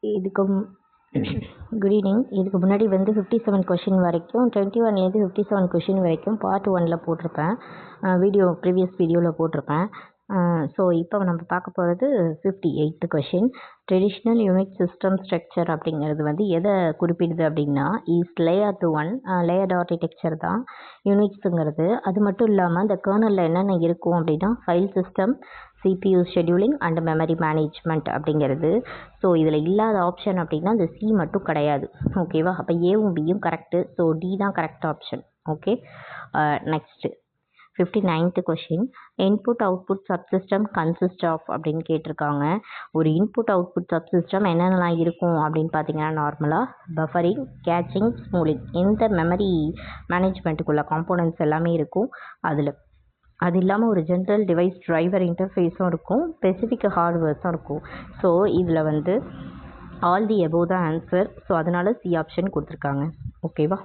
இதுக்கு good evening. இதுக்கு முன்னாடி வந்து 57 கொஷின் வரைக்கும் 21லேருந்து 57 கொஷின் வரைக்கும் பார்ட் 1ல் போட்டிருப்பேன். ப்ரீவியஸ் வீடியோவில் போட்டிருப்பேன். ஸோ இப்போ நம்ம பார்க்க போகிறது 58th question. Traditional unit system structure அப்படிங்கிறது வந்து எதை குறிப்பிடுது அப்படின்னா layer to one layered architecture தான் யூனிட்ஸுங்கிறது. அது மட்டும் இல்லாமல் இந்த கர்னலில் என்னென்ன இருக்கும் அப்படின்னா file system, CPU scheduling and memory management அப்படிங்கிறது. ஸோ இதில் இல்லாத ஆப்ஷன் அப்படின்னா இந்த சி மட்டும் கிடையாது. ஓகேவா? அப்போ ஏவும் பியும் கரெக்டு. ஸோ டி தான் correct option. Okay, next 59th question. Input output subsystem consist of அப்படின்னு கேட்டிருக்காங்க. ஒரு இன்புட் அவுட்புட் சப்சிஸ்டம் என்னென்னலாம் இருக்கும் அப்படின்னு பார்த்தீங்கன்னா நார்மலாக பஃபரிங், கேட்சிங், ஸ்மூலிங் இந்த மெமரி மேனேஜ்மெண்ட்டுக்குள்ள காம்போனன்ட்ஸ் எல்லாமே இருக்கும். அது இல்லாமல் ஒரு ஜென்ரல் டிவைஸ் டிரைவர் இன்டர்ஃபேஸும் இருக்கும், ஸ்பெசிஃபிக் ஹார்ட்வேர்ஸும் இருக்கும். ஸோ இதில் வந்து ஆல் தி எபோவ் தான் ஆன்சர். ஸோ அதனால சி ஆப்ஷன் கொடுத்துருக்காங்க. ஓகேவா?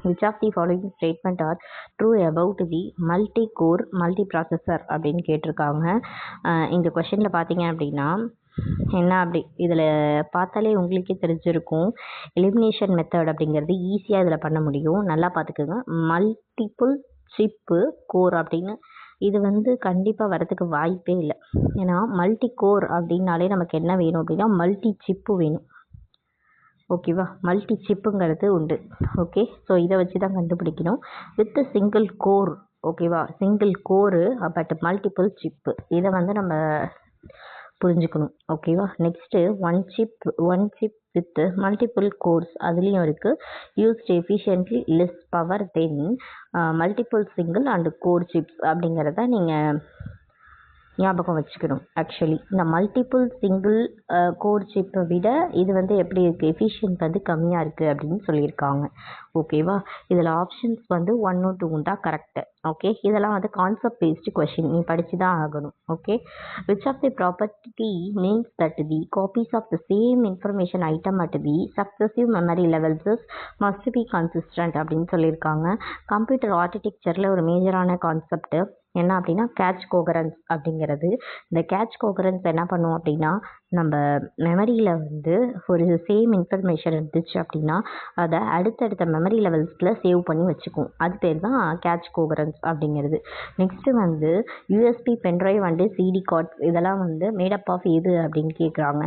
which of the following statement are true about the multi-core multiprocessor அப்படின்னு கேட்டிருக்காங்க. இந்த கொஷனில் பார்த்தீங்க அப்படின்னா என்ன இதில் பார்த்தாலே உங்களுக்கே தெரிஞ்சிருக்கும். எலிமினேஷன் மெத்தட் அப்படிங்கிறது ஈஸியாக இதில் பண்ண முடியும். நல்லா பார்த்துக்கோங்க. மல்டிபிள் சிப்பு கோர் அப்படின்னு இது வந்து கண்டிப்பாக வரதுக்கு வாய்ப்பே இல்லை. ஏன்னா மல்டி கோர் அப்படின்னாலே நமக்கு என்ன வேணும் அப்படின்னா மல்டி சிப்பு வேணும். ஓகேவா? மல்டி சிப்புங்கிறது உண்டு. ஓகே, ஸோ இதை வச்சு தான் கண்டுபிடிக்கணும். With single core. ஓகேவா? சிங்கிள் கோரு பட் மல்டிபிள் சிப்பு, இதை வந்து நம்ம புரிஞ்சுக்கணும். ஓகேவா? Next one chip with multiple course அதுலேயும் இருக்குது. Used efficiently less power then multiple single and core chips அப்படிங்கிறத நீங்கள் ஞாபகம் வச்சுக்கணும். ஆக்சுவலி இந்த மல்டிபிள் சிங்கிள் கோர் சிப்பை விட இது வந்து எப்படி இருக்குது, எஃபிஷியன்ட் வந்து கம்மியாக இருக்குது அப்படின்னு சொல்லியிருக்காங்க. ஓகேவா? இதில் ஆப்ஷன்ஸ் வந்து 1 2 தான் கரெக்டு. ஓகே, இதெல்லாம் வந்து கான்செப்ட் பேஸ்டு கொஷின், நீ படித்து தான் ஆகணும். Okay, which of the property means that the copies of the same information item at the successive memory levels must be consistent அப்படின்னு சொல்லியிருக்காங்க. கம்ப்யூட்டர் ஆர்கிடெக்சரில் ஒரு மேஜரான கான்செப்ட் என்ன அப்படின்னா கேட்ச் கோகரன்ஸ் அப்படிங்கிறது. இந்த கேட்ச் கோகரன்ஸ் என்ன பண்ணுவோம் அப்படின்னா நம்ம மெமரியில் வந்து ஒரு சேம் இன்ஃபர்மேஷன் இருந்துச்சு அப்படின்னா அதை அடுத்தடுத்த மெமரி லெவல்ஸில் சேவ் பண்ணி வச்சுக்குவோம். அது பேர் தான் கேட்ச் கோகரன்ஸ் அப்படிங்கிறது. நெக்ஸ்ட்டு வந்து USB pendrive and CD cards இதெல்லாம் வந்து மேடப் ஆஃப் எது அப்படின்னு கேட்குறாங்க.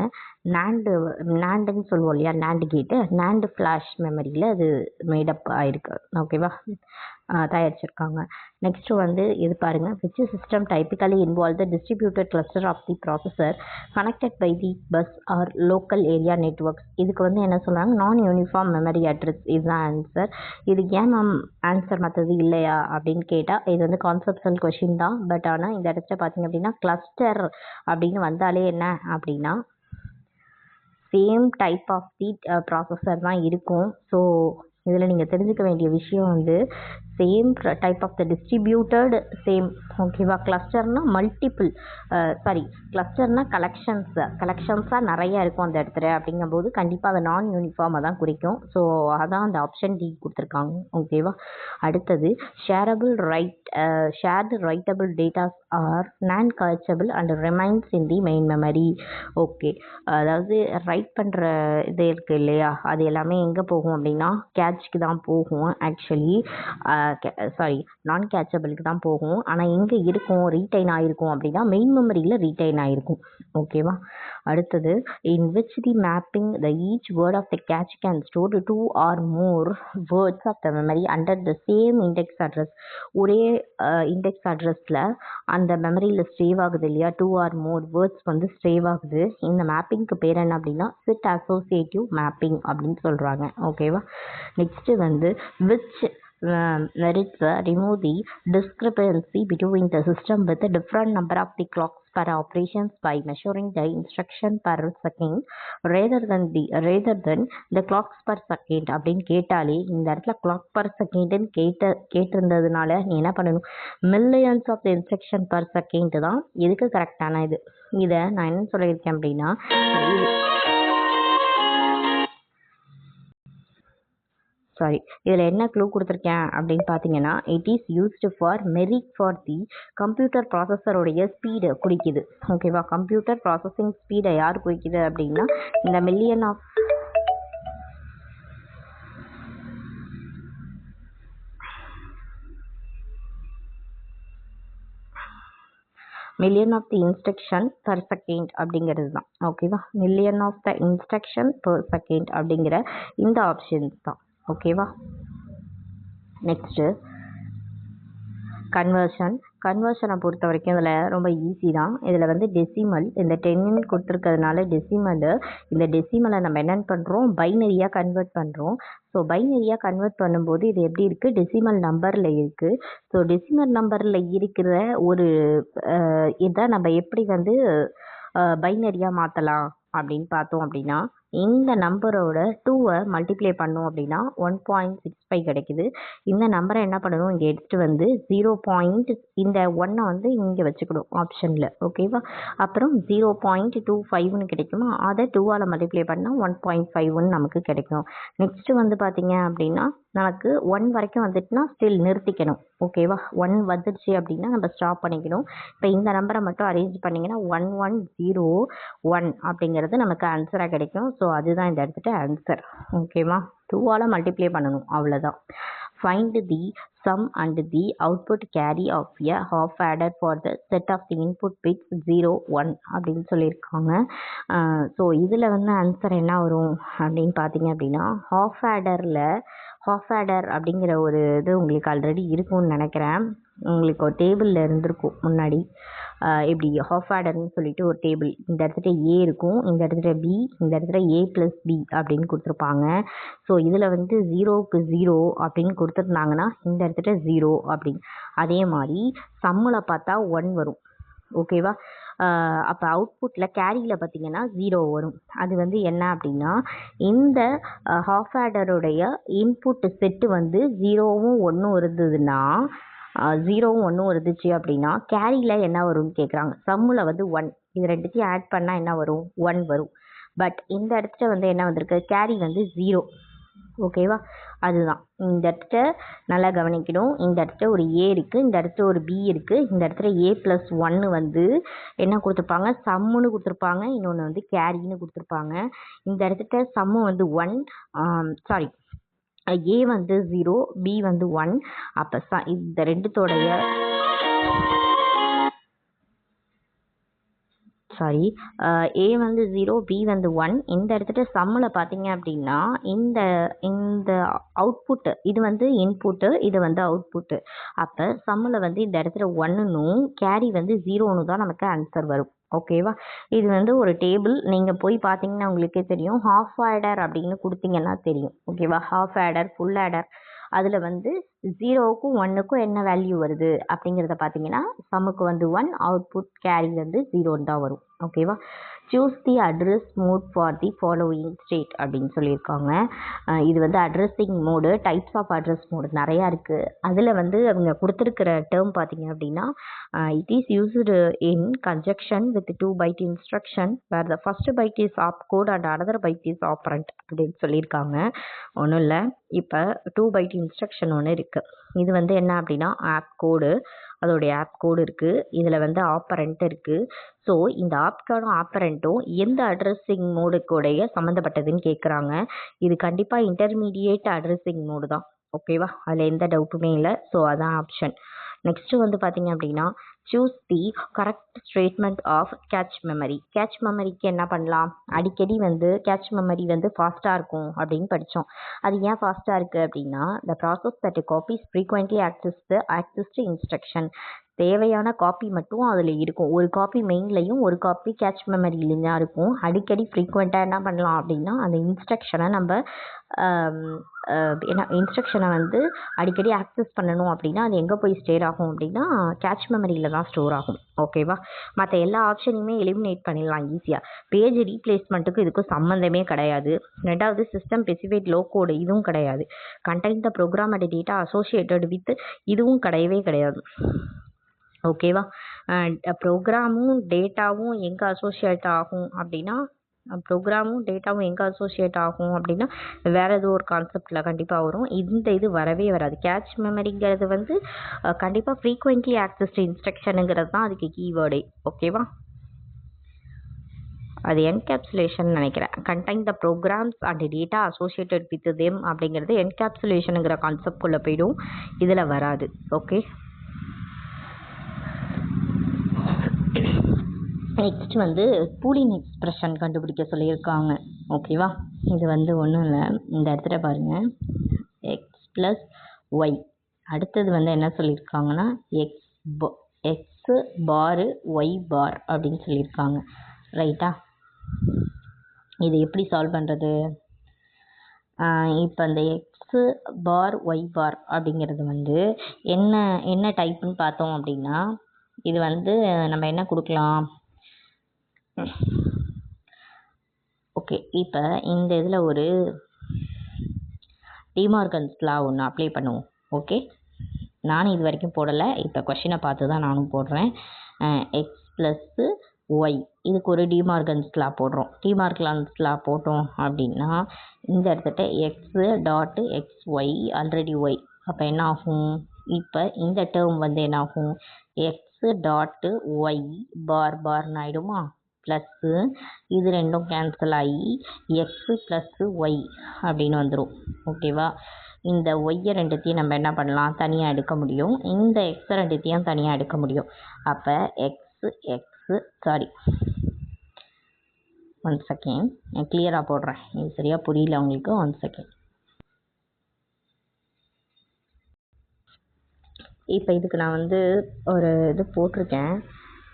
நாண்டுன்னு சொல்லுவோம் இல்லையா, நாண்டு கேட்டு, நாண்டு ஃப்ளாஷ் மெமரியில் அது மேடப் ஆகிருக்கு. ஓகேவா? தயாரிச்சிருக்காங்க. நெக்ஸ்ட்டு வந்து இது பாருங்கள். Which system typically involve the distributed cluster of the processor connected by the bus or local area networks. இதுக்கு வந்து என்ன சொல்கிறாங்க, நான் யூனிஃபார்ம் மெமரி அட்ரஸ். இதுதான் ஆன்சர். இது ஏன் மேம் ஆன்சர் மற்றது இல்லையா அப்படின்னு கேட்டால் இது வந்து கான்செப்சுவல் கொஷின் தான். பட் ஆனால் இந்த இடத்துல பார்த்தீங்க அப்படின்னா கிளஸ்டர் அப்படின்னு வந்தாலே என்ன அப்படின்னா same type of the processor தான் இருக்கும். ஸோ இதில் நீங்கள் தெரிஞ்சுக்க வேண்டிய விஷயம் வந்து same type of the distributed same. ஓகேவா? கிளஸ்டர்னால் மல்டிபிள் கிளஸ்டர்னால் கலெக்ஷன்ஸாக நிறையா இருக்கும் அந்த இடத்துல. அப்படிங்கும்போது கண்டிப்பாக அதை நான் யூனிஃபார்மாக தான் குறிக்கும். ஸோ அதான் அந்த ஆப்ஷன் டி கொடுத்துருக்காங்க. ஓகேவா? அடுத்தது shared writable datas are non cacheable and remains in the main memory. Okay, அதாவது ரைட் பண்ணுற இது இருக்குது இல்லையா, அது எல்லாமே எங்கே போகும் அப்படின்னா கேட்ச்க்கு தான் போகும். ஆக்சுவலி நான் கேட்சபிளுக்கு தான் போகும். ஆனால் எங்கே இருக்கும், ரீட்டைன் ஆகிருக்கும் அப்படின்னா மெயின் மெமரியில் ரீட்டைன் ஆகிருக்கும். ஓகேவா? அடுத்தது in which the mapping the each word of the cache can store 2 or more words of the memory under the same index address. ஒரே இண்டெக்ஸ் அட்ரஸில் அந்த மெமரியில் ஸ்டேவ் ஆகுது இல்லையா, 2 or more வேர்ட்ஸ் வந்து ஸ்டேவ் ஆகுது. இந்த மேப்பிங்க்கு பேர் என்ன அப்படின்னா சிட் அசோசியேட்டிவ் மேப்பிங் அப்படின்னு சொல்கிறாங்க. ஓகேவா? நெக்ஸ்ட்டு வந்து which merits remove the discrepancy between the system with a different number of the clocks per operations by measuring the instruction per second rather than the clocks per second அப்படின்னு கேட்டாலே இந்த இடத்துல clock per second கேட்டிருந்ததுனால நீ என்ன பண்ணணும், millions of the instruction per second தான் எதுக்கு கரெக்டான இது. இதை நான் என்ன சொல்லியிருக்கேன் அப்படின்னா சாரி, இதில் என்ன க்ளூ கொடுத்துருக்கேன் அப்படின்னு பார்த்தீங்கன்னா, it is used for merit for the computer ப்ராசஸருடைய ஸ்பீடை குறிக்குது. ஓகேவா, கம்ப்யூட்டர் ப்ராசஸிங் ஸ்பீடை யார் குறிக்குது அப்படின்னா இந்த million of the instruction per second அப்படிங்கிறது தான். ஓகேவா, million of the instruction per second அப்படிங்கிற இந்த ஆப்ஷன்ஸ் தான். ஓகேவா, நெக்ஸ்ட்டு கன்வர்ஷனை பொறுத்த வரைக்கும் இதில் ரொம்ப ஈஸி தான். இதில் வந்து டெசிமல், இந்த 10 கொடுத்துருக்கிறதுனால இந்த டெசிமலை நம்ம என்னென்னு பண்ணுறோம், பைனரியாக கன்வெர்ட் பண்ணுறோம். ஸோ பைனரியாக கன்வெர்ட் பண்ணும்போது இது எப்படி இருக்குது, டெசிமல் நம்பரில் இருக்குது. ஸோ டெசிமல் நம்பரில் இருக்கிற ஒரு இதை நம்ம எப்படி வந்து பைனரியாக மாற்றலாம் அப்படின்னு பார்த்தோம் அப்படின்னா, இந்த நம்பரோட 2வை மல்டிப்ளை பண்ணோம் அப்படின்னா 1.65 கிடைக்குது. இந்த நம்பரை என்ன பண்ணணும், இங்கே எடுத்துகிட்டு வந்து 0. இந்த 1 வந்து இங்கே வச்சுக்கணும் ஆப்ஷனில். ஓகேவா, அப்புறம் 0.25ன்னு கிடைக்குமா, அதை 2ஆல் மல்டிப்ளை பண்ணால் 1.51 நமக்கு கிடைக்கும். நெக்ஸ்ட்டு வந்து பார்த்தீங்க அப்படின்னா நமக்கு 1 வரைக்கும் வந்துட்டுனா ஸ்டில் நிறுத்திக்கணும். ஓகேவா, 1 வந்துடுச்சு அப்படின்னா நம்ம ஸ்டாப் பண்ணிக்கணும். இப்போ இந்த நம்பரை மட்டும் அரேஞ்ச் பண்ணிங்கன்னா 1101 அப்படிங்கிறது நமக்கு ஆன்சராக கிடைக்கும். ஸோ அதுதான் இந்த இடத்துட்டு ஆன்சர். ஓகேவா, 2ஆல் மல்டிப்ளை பண்ணணும், அவ்வளோதான். Find the sum and the output carry of a half adder for the set of the input bits 0, 1 அப்படின்னு சொல்லியிருக்காங்க. ஸோ இதில் வந்து ஆன்சர் என்ன வரும் அப்படின்னு பார்த்தீங்க அப்படின்னா, ஹாஃப் ஆடர் அப்படிங்கிற ஒரு இது உங்களுக்கு ஆல்ரெடி இருக்கும்னு நினைக்கிறேன். உங்களுக்கு ஒரு டேபிளில் இருந்திருக்கும் முன்னாடி. இப்படி ஹாஃப் ஆடர்னு சொல்லிட்டு ஒரு டேபிள், இந்த இடத்துல ஏ இருக்கும், இந்த இடத்துல பி, இந்த இடத்துல A+B அப்படின்னு கொடுத்துருப்பாங்க. ஸோ இதில் வந்து 0க்கு 0 அப்படின்னு கொடுத்துருந்தாங்கன்னா இந்த இடத்துல 0 அப்படின்னு. அதே மாதிரி சம்மில் பார்த்தா 1 வரும். ஓகேவா, அப்போ அவுட்புட்டில் கேரியில் பார்த்தீங்கன்னா 0 வரும். அது வந்து என்ன அப்படின்னா, இந்த ஹாஃப் ஆடருடைய இன்புட் செட்டு வந்து 0வும் 1ம் இருந்ததுன்னா 0வும் 1ம் இருந்துச்சு அப்படின்னா கேரியில் என்ன வரும்னு கேட்குறாங்க. சம்மில் வந்து 1, இது ரெண்டுத்தையும் ஆட் பண்ணால் என்ன வரும், 1 வரும். பட் இந்த இடத்துல வந்து என்ன வந்திருக்கு, கேரி வந்து 0. ஓகேவா, அதுதான் இந்த இடத்துல நல்லா கவனிக்கணும். இந்த இடத்துல ஒரு ஏ இருக்குது, இந்த இடத்துல ஒரு பி இருக்குது, இந்த இடத்துல A+1 வந்து என்ன கொடுத்துருப்பாங்க, சம்முன்னு கொடுத்துருப்பாங்க, இன்னொன்று வந்து கேரின்னு கொடுத்துருப்பாங்க. இந்த இடத்துல சம்மு வந்து 1, சாரி ஏ வந்து 0, பி வந்து 1. அப்போ இந்த ரெண்டுத்தோடைய ஏ வந்து 0, பி வந்து 1. இந்த இடத்துல சம்மில் பார்த்தீங்க அப்படின்னா இந்த இந்த அவுட்புட்டு இது வந்து இன்புட்டு, இது வந்து அவுட்புட்டு. அப்போ சம்மில் வந்து இந்த இடத்துல 1னும் கேரி வந்து 0னு தான் நமக்கு ஆன்சர் வரும். ஓகேவா, இது வந்து ஒரு டேபிள், நீங்கள் போய் பார்த்தீங்கன்னா உங்களுக்கே தெரியும். ஹாஃப் ஆடர் அப்படின்னு கொடுத்தீங்கன்னா தெரியும். ஓகேவா, ஹாஃப் ஆடர், ஃபுல் ஆடர், அதில் வந்து 0க்கும் 1க்கும் என்ன வேல்யூ வருது அப்படிங்கிறத பார்த்தீங்கன்னா சம்முக்கு வந்து 1, அவுட்புட் கேரி வந்து 0ன்னு தான் வரும். ஓகேவா, choose the address mode for the following state அப்படின்னு சொல்லியிருக்காங்க. இது வந்து addressing mode, types of address mode நிறையா இருக்குது. அதில் வந்து அவங்க கொடுத்துருக்கிற டேர்ம் பார்த்தீங்க அப்படின்னா, it is used in conjunction with 2 byte instruction where the first byte is opcode and another byte is operand அப்படின்னு சொல்லியிருக்காங்க. ஒன்றும் இல்லை, இப்போ 2 byte இன்ஸ்ட்ரக்ஷன் ஒன்று இருக்குது. இது வந்து என்ன அப்படின்னா ஆப் கோடு, அதோடைய ஆப் கோடு இருக்குது, இதில் வந்து ஆப்பரண்ட் இருக்குது. ஸோ இந்த ஆப்கானும் ஆப்பரண்ட்டும் எந்த அட்ரஸிங் மோடுக்குடைய சம்மந்தப்பட்டதுன்னு கேட்குறாங்க. இது கண்டிப்பாக இன்டர்மீடியேட் அட்ரஸிங் மோடு தான். ஓகேவா, அதில் எந்த டவுட்டுமே இல்லை. ஸோ அதான் ஆப்ஷன். நெக்ஸ்ட்டு வந்து பார்த்தீங்க அப்படின்னா, choose the correct statement of cache memory. Cache மெமரிக்கு என்ன பண்ணலாம், அடிக்கடி வந்து கேட்ச் மெமரி வந்து ஃபாஸ்ட்டாக இருக்கும் அப்படின்னு படித்தோம். அது ஏன் ஃபாஸ்ட்டாக இருக்குது அப்படின்னா, the process that copies frequently accessed instruction. தேவையான காப்பி மட்டும் அதில் இருக்கும். ஒரு காப்பி மெயின்லையும் ஒரு காப்பி கேட்ச் மெமரியிலையும் தான் இருக்கும். அடிக்கடி ஃப்ரீக்வெண்ட்டாக என்ன பண்ணலாம் அப்படின்னா, அந்த இன்ஸ்ட்ரக்ஷனை நம்ம இன்ஸ்ட்ரக்ஷனை வந்து அடிக்கடி ஆக்சஸ் பண்ணணும் அப்படின்னா அது எங்கே போய் ஸ்டோர் ஆகும் அப்படின்னா கேட்ச் மெமரியில் தான் ஸ்டோர் ஆகும். ஓகேவா, மற்ற எல்லா ஆப்ஷனையுமே எலிமினேட் பண்ணிடலாம் ஈஸியாக. பேஜ் ரீப்ளேஸ்மெண்ட்டுக்கு இதுக்கும் சம்மந்தமே கிடையாது. ரெண்டாவது சிஸ்டம் ஸ்பெசிஃபைட் லோ கோடு, இதுவும் கிடையாது. Contain the program and data associated with, இதுவும் கிடையவே கிடையாது. ஓகேவா, ப்ரோக்ராமும் டேட்டாவும் எங்கே அசோசியேட் ஆகும் அப்படின்னா ப்ரோக்ராமும் டேட்டாவும் எங்கே அசோசியேட் ஆகும் அப்படின்னா வேறு ஏதோ ஒரு கான்செப்டில் கண்டிப்பாக வரும். இந்த இது வரவே வராது. கேட்ச் மெமரிங்கிறது வந்து கண்டிப்பாக ஃப்ரீக்வெண்ட்லி ஆக்சஸ்டு இன்ஸ்ட்ரக்ஷனுங்கிறது தான் அதுக்கு கீவேர்டே. ஓகேவா? அது என்கேப்சுலேஷன் நினைக்கிறேன். Contain the programs and data associated with them அப்படிங்கிறது என்கேப்சுலேஷனுங்கிற கான்செப்ட்குள்ளே போயிடும். இதில் வராது. ஓகே, நெக்ஸ்ட் வந்து பூலிங் எக்ஸ்பிரஷன் கண்டுபிடிக்க சொல்லியிருக்காங்க. ஓகேவா? இது வந்து ஒன்றும் இல்லை, இந்த இடத்துல பாருங்கள், எக்ஸ் ப்ளஸ் ஒய். அடுத்தது வந்து என்ன சொல்லியிருக்காங்கன்னா எக்ஸ் பாரு ஒய் பார் அப்படின்னு சொல்லியிருக்காங்க. ரைட்டா? இது எப்படி சால்வ் பண்ணுறது? இப்போ அந்த எக்ஸு பார் ஒய் பார் அப்படிங்கிறது வந்து என்ன டைப்புன்னு பார்த்தோம் அப்படின்னா, இது வந்து நம்ம என்ன கொடுக்கலாம்? ஓகே, இப்போ இந்த இதில் ஒரு டிமார்கன்ஸ் லா ஒன்று அப்ளை பண்ணுவோம். ஓகே, நானும் இது வரைக்கும் போடலை, இப்போ கொஷினை பார்த்து தான் நானும் போடுறேன். எக்ஸ் ப்ளஸ்ஸு ஒய், இதுக்கு ஒரு டிமார்கன்ஸ் லா போடுறோம். டிமார்கன்ஸ் லா போட்டோம் அப்படின்னா இந்த இடத்துல x dot x y already y, அப்போ என்ன ஆகும்? இப்போ இந்த டேர்ம் வந்து என்ன ஆகும்? எக்ஸு டாட்டு ஒய் பார் பார்னு ஆகிடுமா? ப்ளஸ்ஸு இது ரெண்டும் கேன்சல் ஆகி எக்ஸு ப்ளஸ்ஸு ஒய் அப்படின்னு வந்துடும். ஓகேவா? இந்த ஒய்யை ரெண்டுத்தையும் நம்ம என்ன பண்ணலாம்? தனியாக எடுக்க முடியும். இந்த எக்ஸை ரெண்டுத்தையும் தனியாக எடுக்க முடியும். அப்போ சாரி, ஒன் செகண்ட், நான் கிளியராக போடுறேன், இது சரியாக புரியல உங்களுக்கு. One second. இப்போ இதுக்கு நான் வந்து ஒரு இது போட்டிருக்கேன்,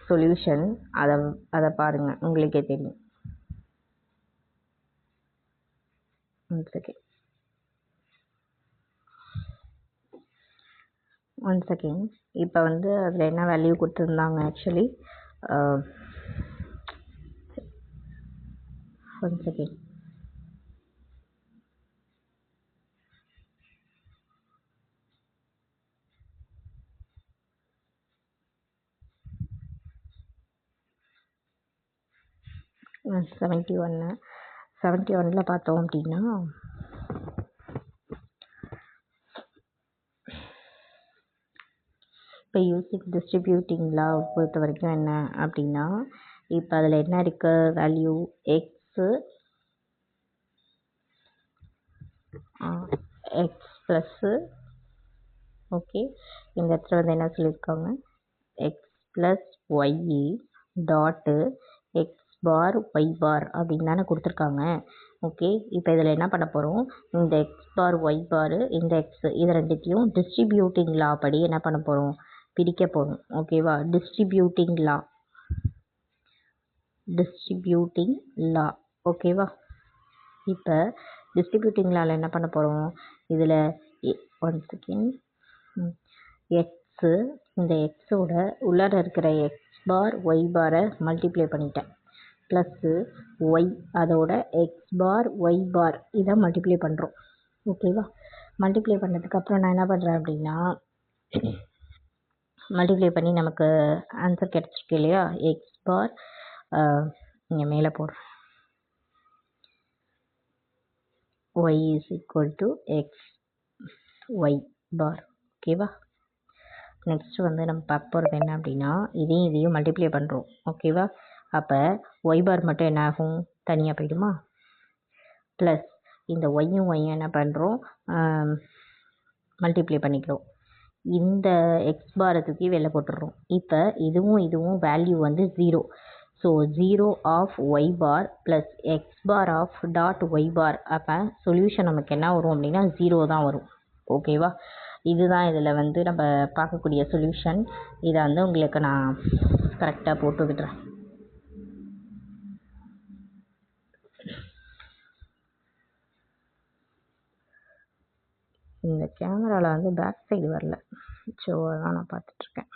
சொல்யூஷன். அதை பாருங்கள், உங்களுக்கே தெரியும். One second, one second. இப்போ வந்து அதில் என்ன வேல்யூ கொடுத்துருந்தாங்க ஆக்சுவலி? One second. செவன்ட்டி ஒன்னில் பார்த்தோம் அப்படின்னா இப்போ யூசிங் டிஸ்ட்ரிபியூட்டிங் லா பொறுத்த வரைக்கும் என்ன அப்படின்னா, இப்போ அதில் என்ன இருக்குது வேல்யூ? எக்ஸு ப்ளஸ்ஸு, ஓகே, இந்த இடத்துல வந்து என்ன சொல்லியிருக்காங்க? X plus y dot x bar y bar அப்படின்னு தானே கொடுத்துருக்காங்க. ஓகே, இப்போ இதில் என்ன பண்ண போகிறோம்? இந்த எக்ஸ் பார் ஒய் பார், இந்த எக்ஸ், இது ரெண்டுத்தையும் டிஸ்ட்ரிபியூட்டிங் லா படி என்ன பண்ண போகிறோம்? பிரிக்க போகிறோம். ஓகேவா? டிஸ்ட்ரிபியூட்டிங் லா. ஓகேவா? இப்போ டிஸ்ட்ரிபியூட்டிங் லாவில் என்ன பண்ண போகிறோம்? இதில் ஒன் செகண்ட், எக்ஸு, இந்த எக்ஸோட உள்ளார இருக்கிற எக்ஸ் பார் ஒய் பாரை மல்டிப்ளை பண்ணிட்டேன், ப்ளஸ்ஸு ஒய், அதோட எக்ஸ் பார் ஒய் பார் இதை மல்டிப்ளை பண்ணுறோம். ஓகேவா? மல்டிப்ளை பண்ணதுக்கப்புறம் நான் என்ன பண்ணுறேன் அப்படின்னா, மல்டிப்ளை பண்ணி நமக்கு ஆன்சர் கிடச்சிருக்கு இல்லையா? எக்ஸ் பார், இங்கே மேலே போடுறேன், y is equal to x y bar. ஓகேவா? நெக்ஸ்ட் வந்து நம்ம பார்க்க போகிறது என்ன அப்படின்னா, இதையும் மல்டிப்ளை பண்ணுறோம். ஓகேவா? அப்போ ஒய் பார் மட்டும் என்ன ஆகும்? தனியாக போயிடுமா? ப்ளஸ் இந்த ஒய்யும் என்ன பண்ணுறோம்? மல்டிப்ளை பண்ணிக்கிறோம். இந்த எக்ஸ் பாரை தூக்கி வெளில போட்டுடுறோம். இப்போ இதுவும் வேல்யூ வந்து 0. So 0 of y bar plus x bar of dot y bar. அப்போ சொல்யூஷன் நமக்கு என்ன வரும் அப்படின்னா 0 தான் வரும். ஓகேவா? இதுதான் இதில் வந்து நம்ம பார்க்கக்கூடிய சொல்யூஷன். இதை வந்து உங்களுக்கு நான் கரெக்டாக போட்டு விடுறேன். இந்த கேமராவில் வந்து பேக் சைடு வரல, ஸோ அதான் நான் பார்த்துட்ருக்கேன்.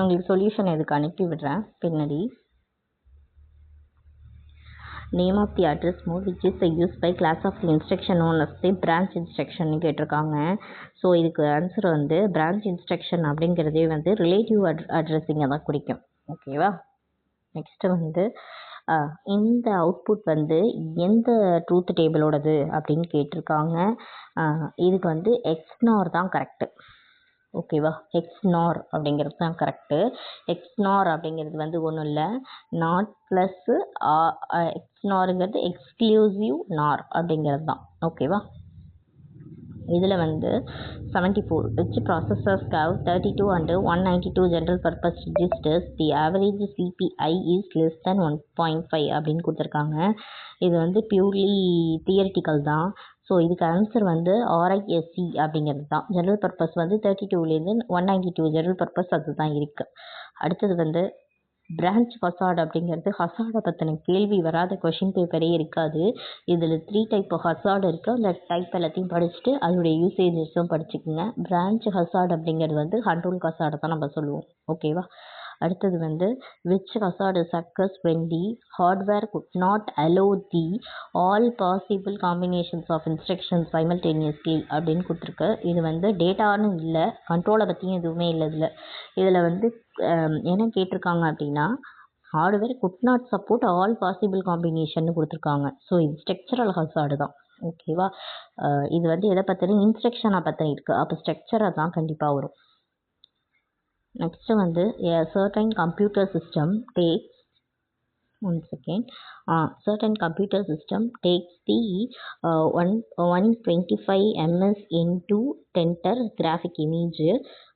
உங்களுக்கு சொல்யூஷன் எதுக்கு அனுப்பி விடுறேன் பின்னாடி. Name of the address mode which is use by class of the instruction known as the branch instruction கேட்டிருக்காங்க. ஸோ இதுக்கு ஆன்சர் வந்து பிரான்ச் இன்ஸ்ட்ரக்ஷன் அப்படிங்கிறதே வந்து ரிலேட்டிவ் அட்ரஸிங்கை தான் குறிக்கும். ஓகேவா? நெக்ஸ்ட்டு வந்து இந்த அவுட்புட் வந்து எந்த ட்ரூத் டேபிளோடது அப்படின்னு கேட்டிருக்காங்க. இதுக்கு வந்து எக்ஸ்நார் தான் கரெக்டு. ஓகேவா, எக்ஸ்நார் அப்படிங்கிறது தான் கரெக்டு. எக்ஸ்நார் அப்படிங்கிறது வந்து ஒன்றும் இல்லை, நாட் ப்ளஸ்ஸு எக்ஸ்நாருங்கிறது எக்ஸ்க்ளூசிவ் நார் அப்படிங்கிறது தான். ஓகேவா, இதில் வந்து 74 which processors have 32 and 192 general purpose registers, the average CPI is less than 1.5 அப்படின்னு கொடுத்துருக்காங்க. இது வந்து பியூர்லி தியரிட்டிக்கல் தான். ஸோ இதுக்கு ஆன்சர் வந்து RISC அப்படிங்கிறது தான். ஜெனரல் பர்பஸ் வந்து 32லேருந்து 192 ஜெனரல் பர்பஸ் அது தான் இருக்குது. அடுத்தது வந்து பிரான்ச் ஹசார்ட் அப்படிங்கிறது, ஹசார்டை பற்றின கேள்வி வராத கொஷின் பேப்பரே இருக்காது. இதில் 3 டைப் ஹசார்டு இருக்குது. அந்த டைப் எல்லாத்தையும் படிச்சுட்டு அதோடைய யூசேஜஸும் படிச்சுக்குங்க. பிரான்ச் ஹசார்ட் அப்படிங்கிறது வந்து கண்ட்ரோல் ஹசார்டை தான் நம்ம சொல்லுவோம். ஓகேவா, அடுத்தது வந்து which hazard occurs when the hardware could not allow the all possible combinations of instructions simultaneously அப்படின்னு கொடுத்துருக்கு. இது வந்து டேட்டான்னு இல்லை, கண்ட்ரோலை பற்றியும் எதுவுமே இல்லை. இதில் வந்து என்ன கேட்டிருக்காங்க அப்படின்னா, hardware could not support all possible combination கொடுத்துருக்காங்க. ஸோ இது ஸ்ட்ரக்சரல் ஹசார்டு தான். ஓகேவா, இது வந்து எதை பற்றின, இன்ஸ்ட்ரக்ஷனை பற்றி இருக்குது. அப்போ ஸ்ட்ரக்சராக தான் கண்டிப்பாக வரும். நெக்ஸ்ட்டு வந்து certain computer system takes certain computer system takes the 125 ms into 10 graphic image.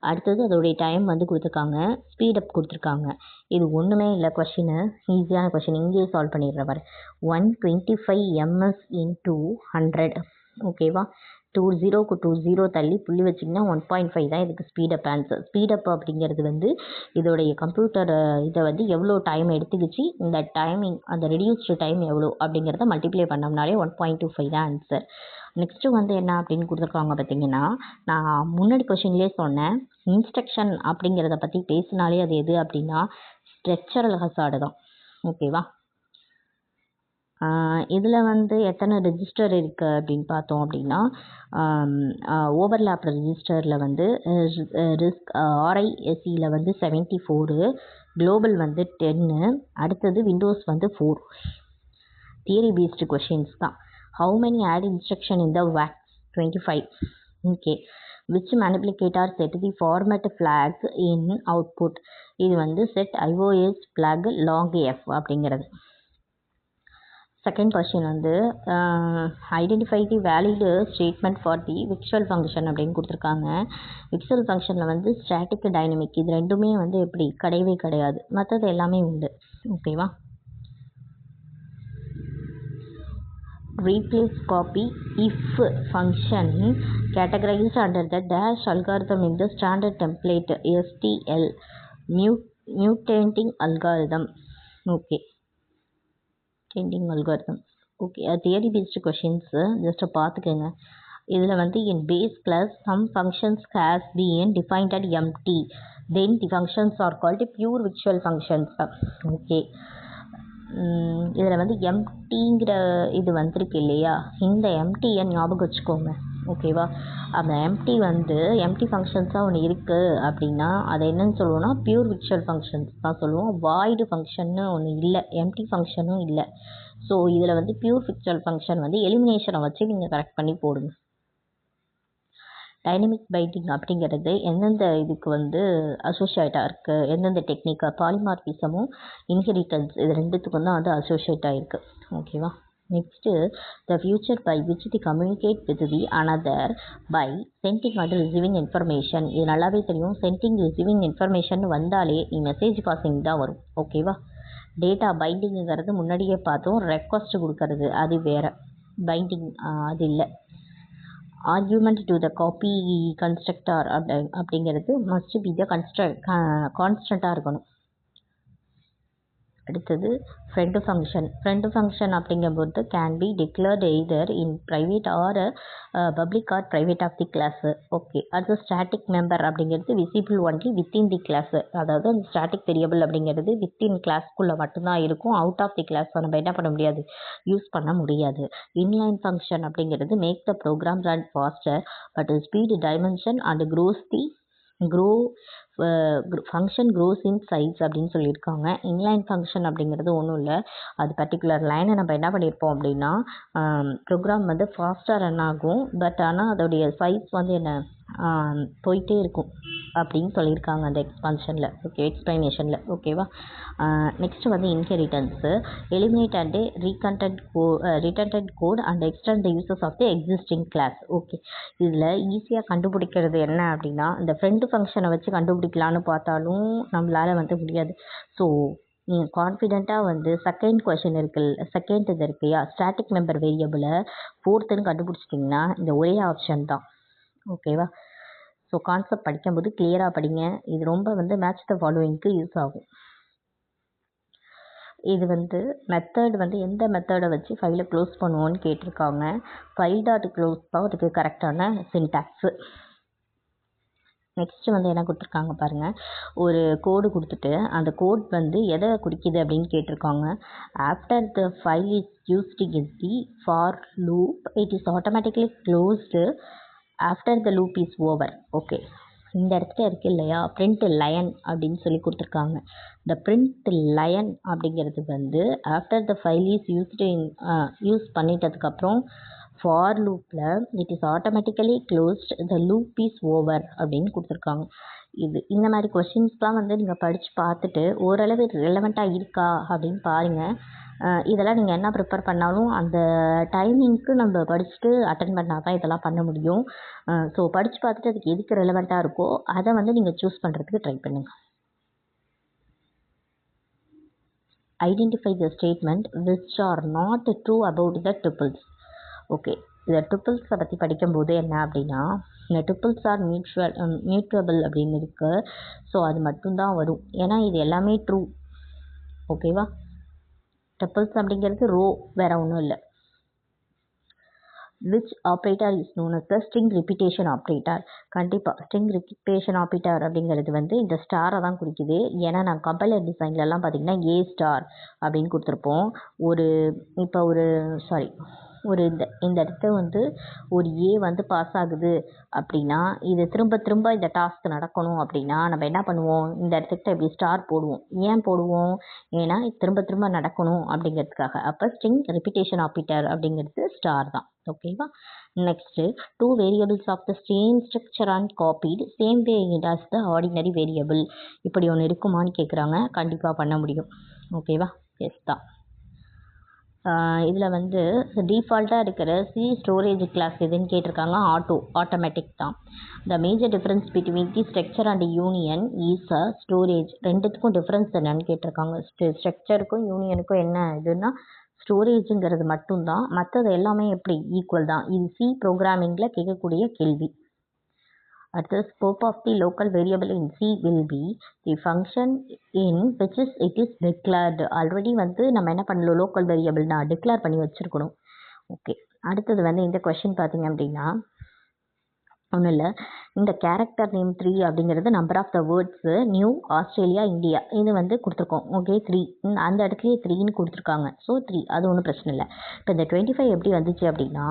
அடுத்தது அதோடைய டைம் வந்து கொடுத்துருக்காங்க, ஸ்பீடப் கொடுத்துருக்காங்க. இது ஒன்றுமே இல்லை, கொஷினு ஈஸியான கொஷின், இங்கேயே சால்வ் பண்ணிடுற பாரு. 125 ms into 100. ஓகேவா, 20க்கு 20 தள்ளி புள்ளி வச்சிங்கன்னா 1.5 தான் இதுக்கு ஸ்பீடப் ஆன்சர். ஸ்பீடப் அப்படிங்கிறது வந்து இதோடைய கம்ப்யூட்டர் இதை வந்து எவ்வளோ டைம் எடுத்துக்கிச்சு, இந்த டைமிங் அந்த ரெடியூஸ்டு டைம் எவ்வளோ அப்படிங்கிறத மல்டிப்ளை பண்ணோம்னாலே 1.25 தான் ஆன்சர். நெக்ஸ்ட்டு வந்து என்ன அப்படின்னு கொடுத்துருக்காங்க பார்த்தீங்கன்னா, நான் முன்னாடி கொஷின்லேயே சொன்னேன், இன்ஸ்ட்ரக்ஷன் அப்படிங்கிறத பற்றி பேசினாலே அது எது அப்படின்னா ஸ்ட்ரக்சரல் ஹசார்டு தான். ஓகேவா, இதில் வந்து எத்தனை ரெஜிஸ்டர் இருக்குது அப்படின்னு பார்த்தோம் அப்படின்னா, ஓவர்லேப் ரெஜிஸ்டரில் வந்து RISCயில் வந்து 74, குளோபல் வந்து 10, அடுத்தது விண்டோஸ் வந்து 4. தியரி பேஸ்டு கொஷின்ஸ் தான். How many add instruction in the VAX 25. Okay, which manipulator set the format flags in output. இது வந்து set iOS flag long F அப்படிங்கிறது. செகண்ட் கொஸ்டின் வந்து identify the valid statement for the விக்சுவல் function அப்படின்னு கொடுத்துருக்காங்க. விக்சுவல் ஃபங்க்ஷனில் வந்து ஸ்டாட்டிக் டைனமிக் இது ரெண்டுமே வந்து எப்படி கிடையவே கிடையாது, மற்றது எல்லாமே உண்டு. ஓகேவா, replace copy if function categorized under the dash algorithm in the standard template STL mutating algorithm. Okay, mutating algorithm. Okay, theory based questions just பார்த்துக்கோங்க. இதில் வந்து in base class some functions has been defined at empty, then the functions are called pure virtual functions. Okay, இதில் வந்து எம்டிங்கிற இது வந்திருக்கு இல்லையா, இந்த எம்டியை ஞாபகம் வச்சுக்கோங்க. ஓகேவா, அந்த எம்டி வந்து எம்டி ஃபங்க்ஷன்ஸாக ஒன்று இருக்குது அப்படின்னா அதை என்னன்னு சொல்லுவோம்னா பியூர் விர்ச்சுவல் ஃபங்க்ஷன்ஸ் தான் சொல்லுவோம். வாய்டு ஃபங்க்ஷன்னு ஒன்று இல்லை, எம்டி ஃபங்க்ஷனும் இல்லை. ஸோ இதில் வந்து பியூர் விர்ச்சுவல் ஃபங்க்ஷன் வந்து எலிமினேஷனை வச்சு நீங்கள் கரெக்ட் பண்ணி போடுங்க. டைனமிக் பைண்டிங் அப்படிங்கிறது எந்தெந்த இதுக்கு வந்து அசோசியேட்டாக இருக்குது, எந்தெந்த டெக்னிக்காக, பாலிமார்பிசமும் இன்ஹெரிட்டன்ஸ் இது ரெண்டுத்துக்கும் தான் வந்து அசோசியேட்டாக இருக்குது. ஓகேவா, next the feature by which the communicate with the another by sending and receiving information. இது நல்லாவே தெரியும், சென்டிங் ரிசீவிங் இன்ஃபர்மேஷன் வந்தாலே நீ மெசேஜ் பாசிங் தான் வரும். ஓகேவா, டேட்டா பைண்டிங்கிறது முன்னாடியே பார்த்தோம், ரெக்வஸ்ட் கொடுக்கறது அது வேறு, பைண்டிங் அது இல்லை. Argument to the copy constructor அப்படிங்கிறது மஸ்ட் பி த கான்ஸ்டண்ட்டாக இருக்கணும். அடுத்தது ஃப்ரெண்டு ஃபங்க்ஷன் அப்படிங்கும்போது can be declared either in private or public or private of the class. Okay, அடுத்து ஸ்டாட்டிக் மெம்பர் அப்படிங்கிறது visible only within the class. அதாவது அந்த static variable அப்படிங்கிறது வித்தின் கிளாஸ்க்குள்ளே மட்டும்தான் இருக்கும், அவுட் ஆஃப் தி கிளாஸ் நம்ம என்ன பண்ண முடியாது, யூஸ் பண்ண முடியாது. இன்லைன் ஃபங்க்ஷன் அப்படிங்கிறது make the program run faster but speed dimension and grow function grows in size அப்படின்னு சொல்லியிருக்காங்க. இன்லைன் ஃபங்க்ஷன் அப்படிங்கிறது ஒன்றும் இல்லை, அது பர்டிகுலர் லைனை நம்ம என்ன பண்ணியிருப்போம் அப்படின்னா ப்ரோக்ராம் வந்து ஃபாஸ்ட்டாக ரன் ஆகும், பட் ஆனால் அதோடைய சைஸ் வந்து என்ன போயிட்டே இருக்கும் அப்படின்னு சொல்லியிருக்காங்க அந்த எக்ஸ்பான்ஷனில். ஓகே, எக்ஸ்பிளனேஷனில். ஓகேவா. நெக்ஸ்ட் வந்து inheritance. Eliminate and redundant code and extend the uses of the existing class. Okay, இதில் ஈஸியாக கண்டுபிடிக்கிறது என்ன அப்படின்னா இந்த ஃப்ரெண்டு ஃபங்க்ஷனை வச்சு கண்டுபிடிக்கலான்னு பார்த்தாலும் நம்மளால் வந்து முடியாது. ஸோ நீங்கள் கான்ஃபிடெண்ட்டாக வந்து செகண்ட் கொஷின் செகண்ட் இது இருக்குயா, ஸ்டாட்டிக் மெம்பர் வேரியபிளை ஃபோர்த்துன்னு கண்டுபிடிச்சிட்டிங்கன்னா இந்த ஒரே ஆப்ஷன் தான். ஓகேவா. ஸோ கான்செப்ட் படிக்கும்போது கிளியராக படிங்க. இது ரொம்ப வந்து மேட்ச் த ஃபாலோயிங்க்கு யூஸ் ஆகும். இது வந்து மெத்தட் வந்து எந்த மெத்தடை வச்சு ஃபைலை க்ளோஸ் பண்ணுவோன்னு கேட்டிருக்காங்க. ஃபைல் டாட் க்ளோஸ் தான் அதுக்கு கரெக்டான சின்டாக்ஸு. நெக்ஸ்ட் வந்து என்ன கொடுத்துருக்காங்க பாருங்கள், ஒரு கோடு கொடுத்துட்டு அந்த கோட் வந்து எதை குறிக்குது அப்படின்னு கேட்டிருக்காங்க. After the file is used in the for loop it is automatically closed after the loop is over. Okay, இந்த இடத்துல இருக்குது இல்லையா பிரிண்ட் லைன் அப்படின்னு சொல்லி கொடுத்துருக்காங்க. இந்த பிரிண்ட் லைன் அப்படிங்கிறது வந்து after the file is use பண்ணிட்டதுக்கப்புறம் ஃபார் லூப்பில் it is automatically closed the loop is over அப்படின்னு கொடுத்துருக்காங்க. இந்த மாதிரி கொஷின்ஸ்லாம் வந்து நீங்கள் படித்து பார்த்துட்டு ஓரளவு ரிலவெண்ட்டாக இருக்கா அப்படின்னு பாருங்கள். இதெல்லாம் நீங்கள் என்ன ப்ரிப்பேர் பண்ணாலும் அந்த டைமிங்க்கு நம்ம படிச்சுட்டு அட்டன் பண்ணால் தான் இதெல்லாம் பண்ண முடியும். ஸோ படித்து பார்த்துட்டு அதுக்கு எதுக்கு ரெலவெண்ட்டாக இருக்கோ அதை வந்து நீங்கள் சூஸ் பண்ணுறதுக்கு ட்ரை பண்ணுங்கள். Identify the statement which are not true about the triples. Okay, இந்த ட்ரிபிள்ஸை பற்றி படிக்கும்போது என்ன அப்படின்னா இந்த ட்ரிபிள்ஸ் ஆர் மியூச்சுவபிள் அப்படின்னு இருக்குது. ஸோ அது மட்டும்தான் வரும், ஏன்னா இது எல்லாமே ட்ரூ. ஓகேவா. ட்ரிபிள்ஸ் அப்படிங்கிறது ரோ, வேற ஒன்றும் இல்லை. Which operator is known as the string repetition operator. கண்டிப்பாக ஸ்ட்ரிங் ரிப்பீட்டேஷன் ஆப்ரேட்டர் அப்படிங்கிறது வந்து இந்த ஸ்டாரை தான் குறிக்குது. ஏன்னா நான் கம்பைலர் டிசைன்லலாம் பார்த்தீங்கன்னா ஏ ஸ்டார் அப்படின்னு கொடுத்துருப்போம். இந்த இடத்த வந்து ஒரு ஏ வந்து பாஸ் ஆகுது அப்படின்னா இது திரும்ப திரும்ப இந்த டாஸ்க் நடக்கணும் அப்படின்னா நம்ம என்ன பண்ணுவோம், இந்த இடத்துக்கிட்ட இப்படி ஸ்டார் போடுவோம். ஏன் போடுவோம், ஏன்னா திரும்ப திரும்ப நடக்கணும் அப்படிங்கிறதுக்காக. அப்போ ஸ்ட்ரிங் ரிப்பீட்டேஷன் ஆப்ரேட்டர் அப்படிங்கிறது ஸ்டார் தான். ஓகேவா. Next 2 variables of the same structure and copied same way as the ordinary variable. இப்படி ஒன்று இருக்குமான்னு கேட்குறாங்க. கண்டிப்பாக பண்ண முடியும். ஓகேவா. எஸ் தான். இதில் வந்து டிஃபால்ட்டாக இருக்கிற சி ஸ்டோரேஜ் கிளாஸ் எதுன்னு கேட்டிருக்காங்க. ஆட்டோமேட்டிக் தான். The major difference between the structure and union is a storage. ரெண்டுத்துக்கும் டிஃப்ரென்ஸ் என்னன்னு கேட்டிருக்காங்க. ஸ்ட்ரக்சருக்கும் யூனியனுக்கும் என்ன இதுன்னா ஸ்டோரேஜுங்கிறது மட்டும்தான், மற்றது எல்லாமே எப்படி ஈக்குவல் தான். இது சி ப்ரோக்ராமிங்கில் கேட்கக்கூடிய கேள்வி. அடுத்தது scope of the local variable in C will be the function in which it is declared. Already வந்து நம்ம என்ன பண்ணலாம், லோக்கல் வேரியபிள் நான் டிக்ளேர் பண்ணி வச்சுருக்கணும். ஓகே, அடுத்தது வந்து இந்த கொஷின் பார்த்தீங்க அப்படின்னா ஒன்றும் இல்லை, இந்த கேரக்டர் நேம் 3 அப்படிங்கிறது number of the words new Australia India இது வந்து கொடுத்துருக்கோம். ஓகே, 3 அந்த இடத்துலையே 3ன்னு கொடுத்துருக்காங்க. ஸோ 3 அது ஒன்றும் பிரச்சனை இல்லை. இப்போ இந்த 25 எப்படி வந்துச்சு அப்படின்னா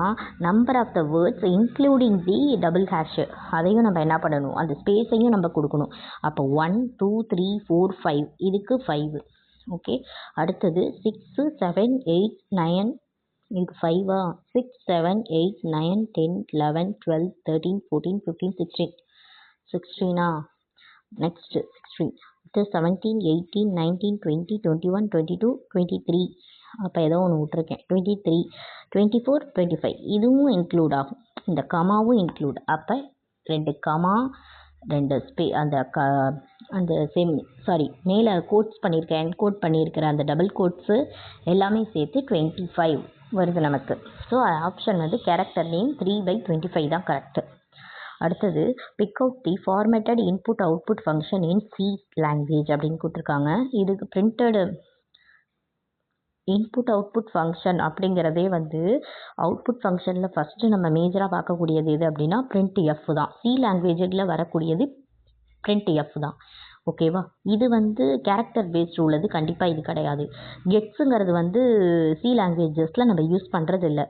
number of the words including the double hash அதையும் நம்ம என்ன பண்ணணும், அந்த ஸ்பேஸையும் நம்ம கொடுக்கணும். அப்போ 1 2 3 4 5 இதுக்கு 5. ஓகே, அடுத்தது 6 7 8 9 இதுக்கு 5 6 7 8 9 10 11 12 13 14 15 16 16 நெக்ஸ்ட் 16 அடுத்து 17 18 19 20 21 22 23 அப்போ ஏதோ ஒன்று விட்டுருக்கேன் 23 24 25 இதுவும் இன்க்ளூட் ஆகும், இந்த கமாவும் இன்க்ளூட். அப்போ 2 கமா 2 மேலே கோட்ஸ் பண்ணியிருக்கேன், என்கோட் பண்ணியிருக்கிற அந்த டபுள் கோட்ஸு எல்லாமே சேர்த்து 25 வருது நமக்கு. ஸோ ஆப்ஷன் வந்து கேரக்டர் நேம் 3/25 தான் கரெக்டு. அடுத்தது big out the formatted input output function in C language அப்படின்னு கொடுத்துருக்காங்க. இதுக்கு பிரிண்டட் இன்புட் அவுட்புட் ஃபங்க்ஷன் அப்படிங்கிறதே வந்து அவுட்புட் ஃபங்க்ஷனில் ஃபஸ்ட்டு நம்ம மேஜராக பார்க்கக்கூடியது எது அப்படின்னா பிரிண்ட் எஃப் தான். சி லாங்குவேஜில் வரக்கூடியது பிரிண்ட் எஃப் தான். ஓகேவா. இது வந்து கேரக்டர் பேஸ்டு உள்ளது, கண்டிப்பாக இது கிடையாது. கெட்ஸுங்கிறது வந்து சி லாங்குவேஜஸில் நம்ம யூஸ் பண்ணுறது இல்லை.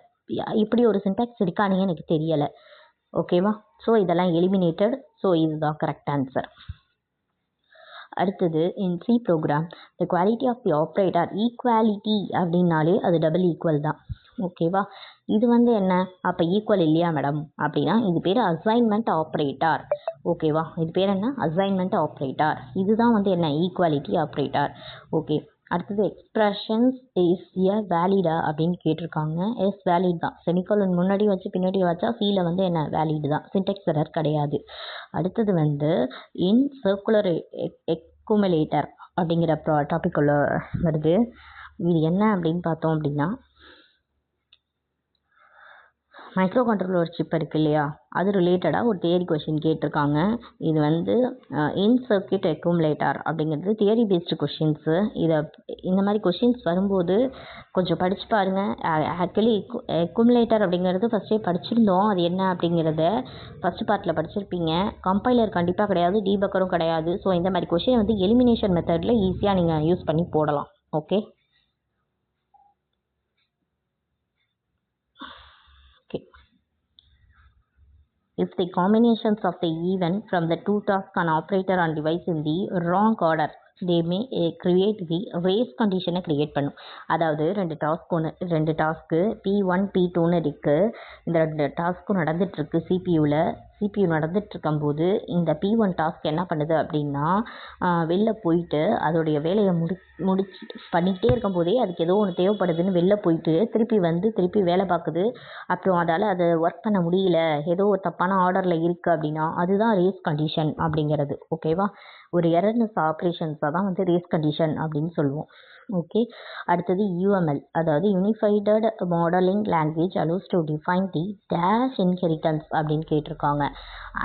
இப்படி ஒரு சின்டாக்ஸ் இருக்கானே எனக்கு தெரியலை. ஓகேவா. ஸோ இதெல்லாம் எலிமினேட்டட். ஸோ இதுதான் கரெக்ட் ஆன்சர். அடுத்தது in C program the quality of the operator equality அப்படின்னாலே அது டபுள் ஈக்குவல் தான். ஓகேவா? இது வந்து என்ன அப்போ ஈக்குவல் இல்லையா மேடம் அப்படின்னா இது பேர் அசைன்மெண்ட் ஆப்ரேட்டர். ஓகேவா? இது பேர் என்ன அசைன்மெண்ட் ஆப்ரேட்டர். இதுதான் வந்து என்ன ஈக்குவாலிட்டி ஆப்ரேட்டர். ஓகே. அடுத்தது எக்ஸ்பிரஷன்ஸ் இஸ் எ வேலிடா அப்படின்னு கேட்டிருக்காங்க. எஸ் வேலிட் தான். செமிகோலன் முன்னாடி வச்சு பின்னாடி வச்சா சீல வந்து என்ன வேலிடு தான். சின்டெக்ஸ் எரர் கிடையாது. அடுத்தது வந்து இன் சர்க்குலர் எக்குமுலேட்டர் அப்படிங்கிற டாபிக் உள்ள வருது. இது என்ன அப்படின்னு பார்த்தோம் அப்படின்னா மைக்ரோ கண்ட்ரோலர் சிப் இருக்கு இல்லையா அது ரிலேட்டடாக ஒரு தியரி கொஷின் கேட்டிருக்காங்க. இது வந்து இன் சர்க்கியூட் அக்குமுலேட்டர் அப்படிங்கிறது தியரி பேஸ்டு கொஷின்ஸு. இதை இந்த மாதிரி கொஷின்ஸ் வரும்போது கொஞ்சம் படித்து பாருங்கள். ஆக்சுவலி அக்குமுலேட்டர் அப்படிங்கிறது ஃபஸ்ட்டே படிச்சிருந்தோம். அது என்ன அப்படிங்கிறத ஃபஸ்ட் பார்ட்டில் படிச்சிருப்பீங்க. கம்பைலர் கண்டிப்பாக கிடையாது, டீபக்கரும் கிடையாது. ஸோ இந்த மாதிரி கொஷின் வந்து எலிமினேஷன் மெத்தடில் ஈஸியாக நீங்கள் யூஸ் பண்ணி போடலாம். Okay. If the combinations of the event from the two tasks an operator on device in the wrong order they may create the race condition create பண்ணும். அதாவது ரெண்டு டாஸ்க்கு P1 P2ன்னு இருக்குது. இந்த ரெண்டு டாஸ்க்கும் நடந்துட்டுருக்கு CPU நடந்துட்டு இருக்கும்போது இந்த P1 டாஸ்க் என்ன பண்ணுது அப்படின்னா வெளில போயிட்டு அதோடைய வேலையை முடிச்சு பண்ணிக்கிட்டே இருக்கும்போதே அதுக்கு ஏதோ ஒன்று தேவைப்படுதுன்னு வெளில போயிட்டு திருப்பி வேலை பார்க்குது. அப்புறம் அதால் அதை ஒர்க் பண்ண முடியல, ஏதோ ஒரு தப்பான ஆர்டரில் இருக்குது அப்படின்னா அதுதான் ரேஸ் கண்டிஷன் அப்படிங்கிறது. ஓகேவா? ஒரு எரர்னஸ் ஆப்ரேஷன்ஸை தான் வந்து ரேஸ் கண்டிஷன் அப்படின்னு சொல்லுவோம். ஓகே. அடுத்தது UML அதாவது unified modelling language allows to define the dash inheritance அப்படின்னு கேட்டிருக்காங்க.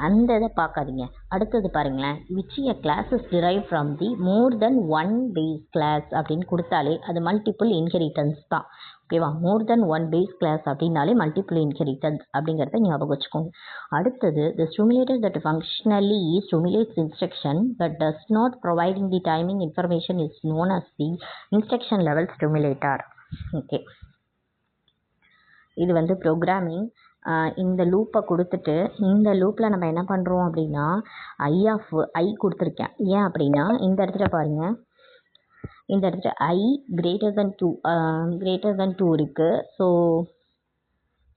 அந்த இதை பார்க்காதீங்க. அடுத்தது பாருங்களேன், which a class is derived from the more than one base class அப்படின்னு கொடுத்தாலே அது மல்டிபிள் இன்ஹெரிட்டன்ஸ் தான். ஓகேவா? More than one base class அப்படின்னாலே மல்டிபிள் இன்ஹெரிட்டன்ஸ் அப்படிங்கிறத ஞாபகம் வச்சுக்கோங்க. அடுத்தது the stimulator that functionally stimulates instruction but does not providing the timing information is known as the instruction level stimulator. Okay. இது வந்து ப்ரோக்ராமிங். இந்த லூப்பை கொடுத்துட்டு இந்த லூப்பில் நம்ம என்ன பண்ணுறோம் அப்படின்னா ஐ கொடுத்துருக்கேன். ஏன் அப்படின்னா இந்த இடத்துல பாருங்கள், இந்த இடத்துல I greater than 2 இருக்குது. ஸோ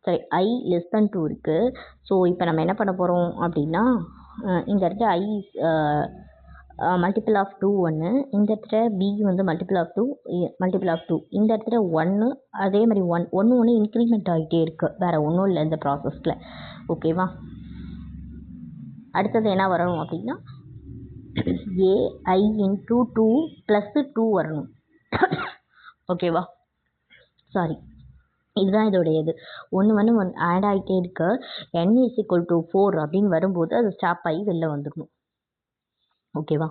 சரி I less than 2 இருக்குது. ஸோ இப்போ நம்ம என்ன பண்ண போகிறோம் அப்படின்னா இந்த இடத்துல I மல்டிபிள் ஆஃப் 2 1, இந்த இடத்துல B வந்து மல்டிபிள் ஆஃப் 2 இந்த இடத்துல 1 அதே மாதிரி 1 இன்க்ரிமெண்ட் ஆகிட்டே இருக்குது. வேறு ஒன்றும் இல்லை இந்த ப்ராசஸில். ஓகேவா? அடுத்தது என்ன வரணும் அப்படின்னா AI into 2 plus 2 வரணும். ஓகேவா? சாரி, இதுதான் இதோடையது. ஒன்று ஆட் ஆகிட்டே இருக்கு. n is equal to 4 அப்படின்னு வரும்போது அது ஸ்டாப் ஆகி வெளில வந்துடணும். ஓகேவா?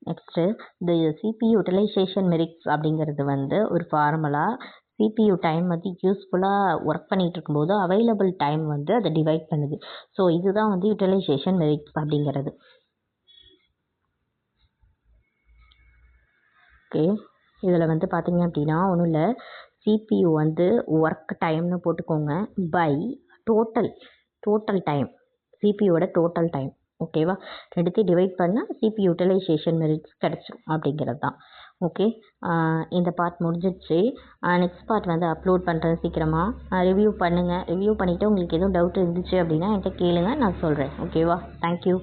நெக்ஸ்ட்டு இந்த CPU யூட்டிலைசேஷன் மெரிட்ஸ் அப்படிங்கிறது வந்து ஒரு ஃபார்முலா. CPU டைம் வந்து யூஸ்ஃபுல்லாக ஒர்க் பண்ணிகிட்டு இருக்கும்போது அவைலபிள் டைம் வந்து அதை டிவைட் பண்ணுது. ஸோ இதுதான் வந்து யூட்டிலைசேஷன் மெரிட்ஸ் அப்படிங்கிறது. ஓகே. இதில் வந்து பார்த்தீங்க அப்படின்னா ஒன்றும் இல்லை, CPU வந்து ஒர்க் டைம்னு போட்டுக்கோங்க பை டோட்டல் டைம், CPUவோட டோட்டல் டைம். ஓகேவா? ரெண்டுத்தையும் டிவைட் பண்ணால் CPU யூட்டிலைசேஷன் மெரிட்ஸ் கிடச்சிரும் அப்படிங்கிறது தான். ஓகே. இந்த பார்ட் முடிஞ்சிடுச்சு. நெக்ஸ்ட் பார்ட் வந்து அப்லோட் பண்ணுறேன் சீக்கிரமாக. ரிவ்யூ பண்ணுங்கள். ரிவ்யூ பண்ணிவிட்டு உங்களுக்கு எதுவும் டவுட் இருந்துச்சு அப்படின்னா என்கிட்ட கேளுங்க, நான் சொல்கிறேன். ஓகேவா? தேங்க்யூ.